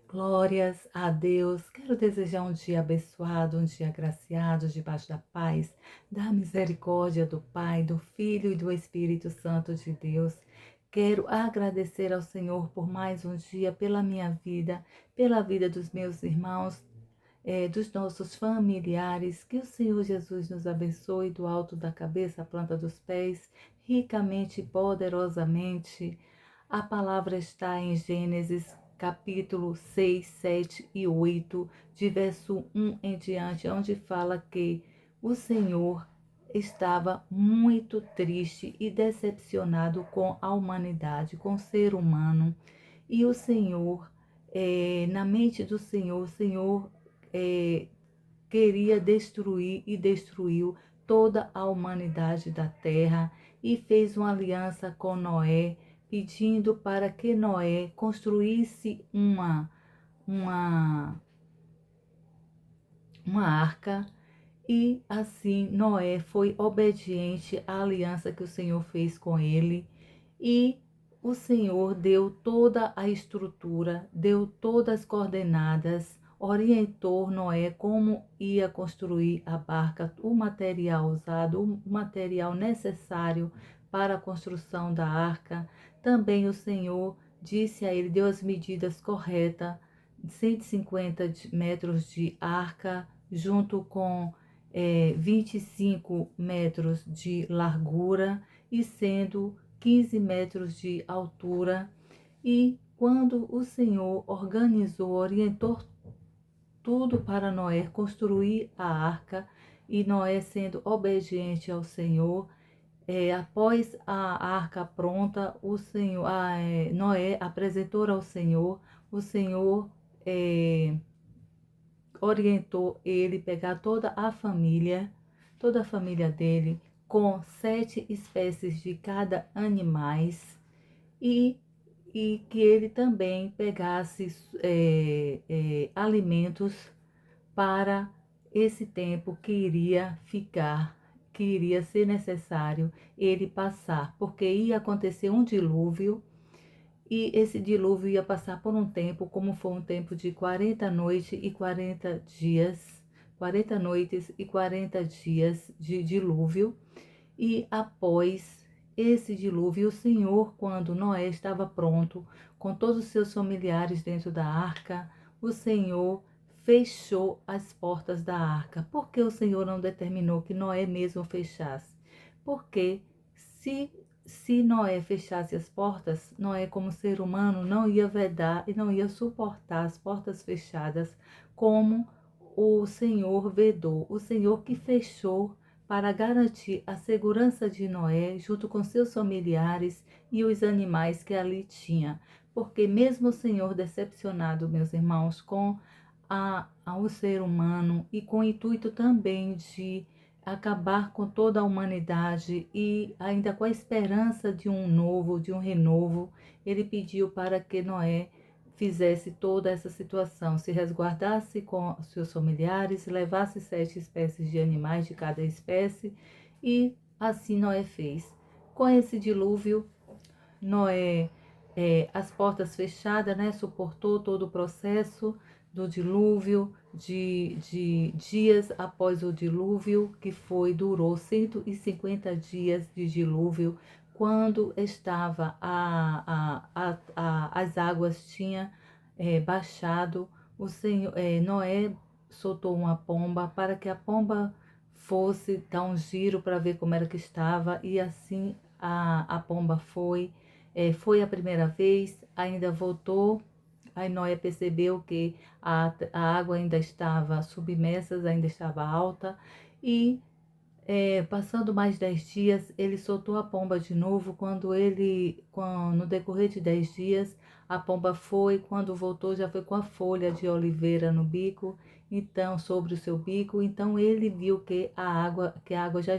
Glórias a Deus. Quero desejar um dia abençoado, um dia agraciado, debaixo da paz, da misericórdia do Pai, do Filho e do Espírito Santo de Deus. Quero agradecer ao Senhor por mais um dia, pela minha vida, pela vida dos meus irmãos, dos nossos familiares. Que o Senhor Jesus nos abençoe do alto da cabeça à planta dos pés, ricamente e poderosamente. A palavra está em Gênesis capítulo 6, 7 e 8, de verso 1 em diante, onde fala que o Senhor estava muito triste e decepcionado com a humanidade, com o ser humano. E o Senhor, na mente do Senhor, o Senhor eh, queria destruir e destruiu toda a humanidade da terra e fez uma aliança com Noé, pedindo para que Noé construísse uma, uma arca. E assim Noé foi obediente à aliança que o Senhor fez com ele. E o Senhor deu toda a estrutura, deu todas as coordenadas, orientou Noé como ia construir a barca, o material usado, o material necessário para a construção da arca. Também o Senhor disse a ele, deu as medidas corretas, 150 metros de arca, junto com 25 metros de largura e sendo 15 metros de altura. E quando o Senhor organizou, orientou tudo para Noé construir a arca, e Noé sendo obediente ao Senhor, após a arca pronta, Noé apresentou ao Senhor, o Senhor orientou ele pegar toda a família dele, com 7 espécies de cada animais, e, e que ele também pegasse alimentos para esse tempo que iria ficar, que iria ser necessário ele passar, porque ia acontecer um dilúvio. E esse dilúvio ia passar por um tempo, como foi um tempo de 40 noites e 40 dias, 40 noites e 40 dias de dilúvio. E após esse dilúvio, o Senhor, quando Noé estava pronto, com todos os seus familiares dentro da arca, o Senhor fechou as portas da arca. Por que o Senhor não determinou que Noé mesmo fechasse? Porque se Noé fechasse as portas, Noé, como ser humano, não ia vedar e não ia suportar as portas fechadas como o Senhor vedou. O Senhor que fechou para garantir a segurança de Noé, junto com seus familiares e os animais que ali tinha. Porque mesmo o Senhor decepcionado, meus irmãos, com o ser humano e com o intuito também de acabar com toda a humanidade e ainda com a esperança de um novo, de um renovo, ele pediu para que Noé fizesse toda essa situação, se resguardasse com seus familiares, levasse 7 espécies de animais de cada espécie, e assim Noé fez. Com esse dilúvio, Noé, as portas fechadas, né, suportou todo o processo do dilúvio, de dias após o dilúvio, que durou 150 dias de dilúvio, quando estava as águas tinham baixado. O Senhor, Noé soltou uma pomba para que a pomba fosse dar um giro para ver como era que estava, e assim a pomba foi a primeira vez, ainda voltou. Aí Noé percebeu que a água ainda estava submersa, ainda estava alta, e passando mais 10 dias, ele soltou a pomba de novo. No decorrer de 10 dias, a pomba foi, quando voltou, já foi com a folha de oliveira no bico, então, sobre o seu bico. Então, ele viu que a água já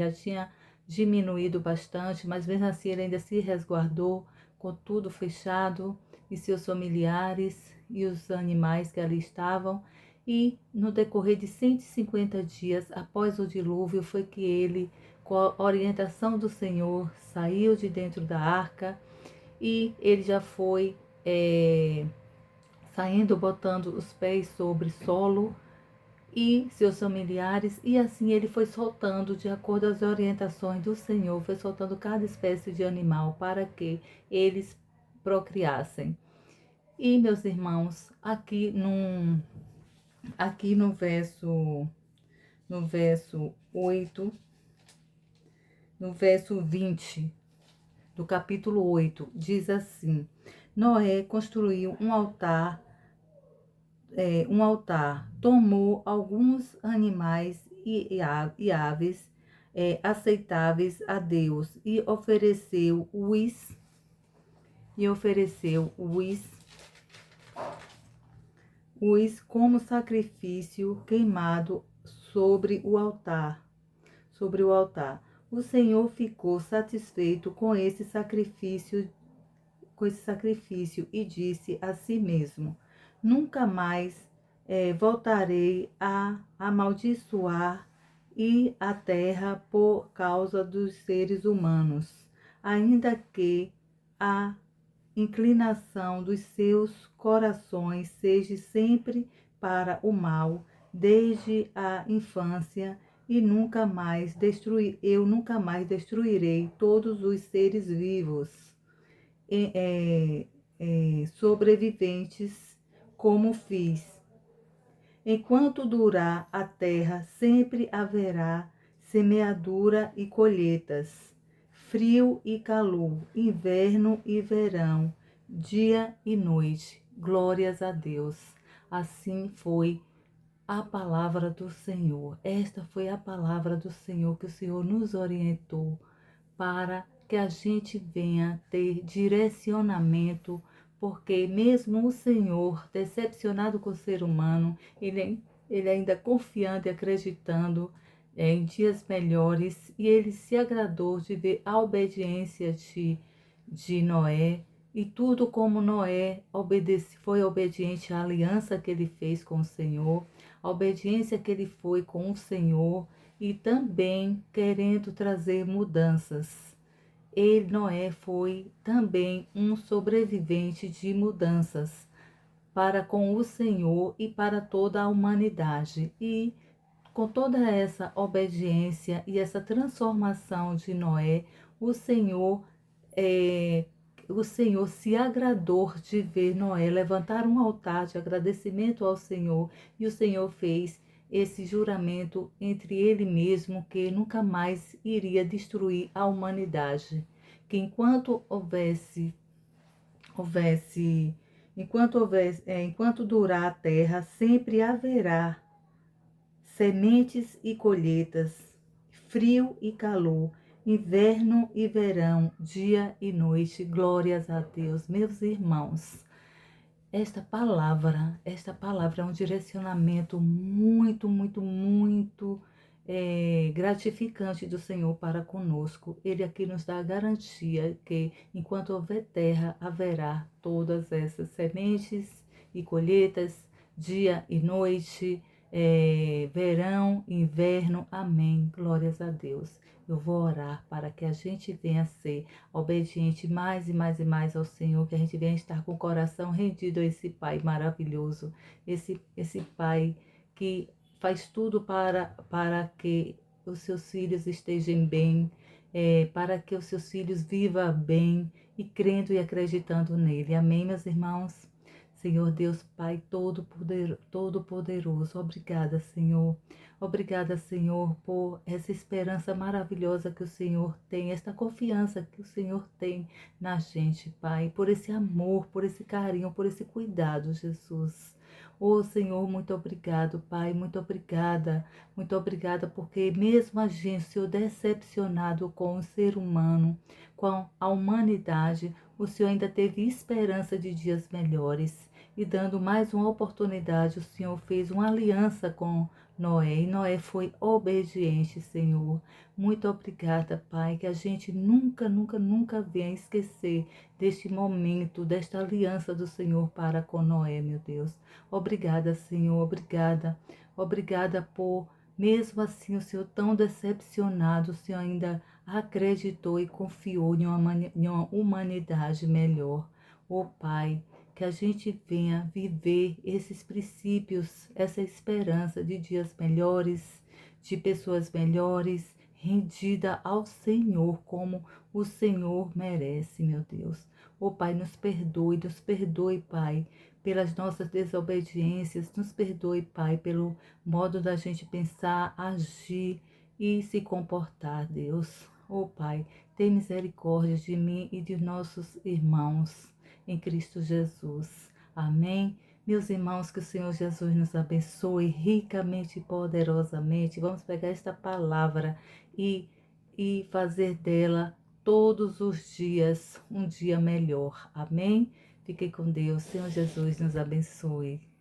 tinha diminuído bastante, mas mesmo assim ele ainda se resguardou, com tudo fechado, e seus familiares e os animais que ali estavam. E no decorrer de 150 dias após o dilúvio, foi que ele, com a orientação do Senhor, saiu de dentro da arca, e ele já foi saindo, botando os pés sobre solo, e seus familiares, e assim ele foi soltando, de acordo às orientações do Senhor, foi soltando cada espécie de animal para que eles procriassem. E, meus irmãos, aqui no verso 8, no verso 20 do capítulo 8, diz assim: Noé construiu um altar, tomou alguns animais e aves aceitáveis a Deus e ofereceu-os como sacrifício queimado sobre o altar. O Senhor ficou satisfeito com esse sacrifício e disse a si mesmo: Nunca mais voltarei a amaldiçoar a terra por causa dos seres humanos, ainda que a inclinação dos seus corações seja sempre para o mal, desde a infância, e eu nunca mais destruirei todos os seres vivos sobreviventes, como fiz. Enquanto durar a terra, sempre haverá semeadura e colheitas, frio e calor, inverno e verão, dia e noite. Glórias a Deus. Assim foi a palavra do Senhor. Esta foi a palavra do Senhor que o Senhor nos orientou para que a gente venha ter direcionamento, porque mesmo o Senhor, decepcionado com o ser humano, ele ainda confiando e acreditando em dias melhores, e ele se agradou de ver a obediência de Noé, e tudo como Noé foi obediente à aliança que ele fez com o Senhor, a obediência que ele foi com o Senhor, e também querendo trazer mudanças. Noé foi também um sobrevivente de mudanças para com o Senhor e para toda a humanidade. E com toda essa obediência e essa transformação de Noé, o Senhor, o Senhor se agradou de ver Noé levantar um altar de agradecimento ao Senhor, e o Senhor fez esse juramento entre ele mesmo, que nunca mais iria destruir a humanidade, que enquanto durar a terra, sempre haverá sementes e colheitas, frio e calor, inverno e verão, dia e noite. Glórias a Deus. Meus irmãos, esta palavra é um direcionamento muito, muito, muito gratificante do Senhor para conosco. Ele aqui nos dá a garantia que enquanto houver terra, haverá todas essas sementes e colheitas, dia e noite, verão, inverno. Amém. Glórias a Deus. Eu vou orar para que a gente venha ser obediente mais e mais e mais ao Senhor, que a gente venha estar com o coração rendido a esse Pai maravilhoso, esse Pai que faz tudo para que os seus filhos estejam bem, para que os seus filhos vivam bem, e crendo e acreditando nele. Amém, meus irmãos? Senhor Deus, Pai Todo-Poderoso, obrigada, Senhor. Obrigada, Senhor, por essa esperança maravilhosa que o Senhor tem, esta confiança que o Senhor tem na gente, Pai, por esse amor, por esse carinho, por esse cuidado, Jesus. Oh, Senhor, muito obrigado, Pai, muito obrigada, porque mesmo a gente, Senhor, decepcionado com o ser humano, com a humanidade, o Senhor ainda teve esperança de dias melhores. E dando mais uma oportunidade, o Senhor fez uma aliança com Noé, e Noé foi obediente, Senhor. Muito obrigada, Pai, que a gente nunca, nunca, nunca venha esquecer deste momento, desta aliança do Senhor para com Noé, meu Deus. Obrigada, Senhor, obrigada por, mesmo assim, o Senhor tão decepcionado, o Senhor ainda acreditou e confiou em uma humanidade melhor. Oh, Pai, que a gente venha viver esses princípios, essa esperança de dias melhores, de pessoas melhores, rendida ao Senhor, como o Senhor merece, meu Deus. Ô Pai, nos perdoe, Pai, pelas nossas desobediências, nos perdoe, Pai, pelo modo da gente pensar, agir e se comportar, Deus. Ô Pai, tem misericórdia de mim e de nossos irmãos em Cristo Jesus. Amém. Meus irmãos, que o Senhor Jesus nos abençoe ricamente e poderosamente. Vamos pegar esta palavra e fazer dela todos os dias um dia melhor. Amém? Fiquem com Deus. Senhor Jesus nos abençoe.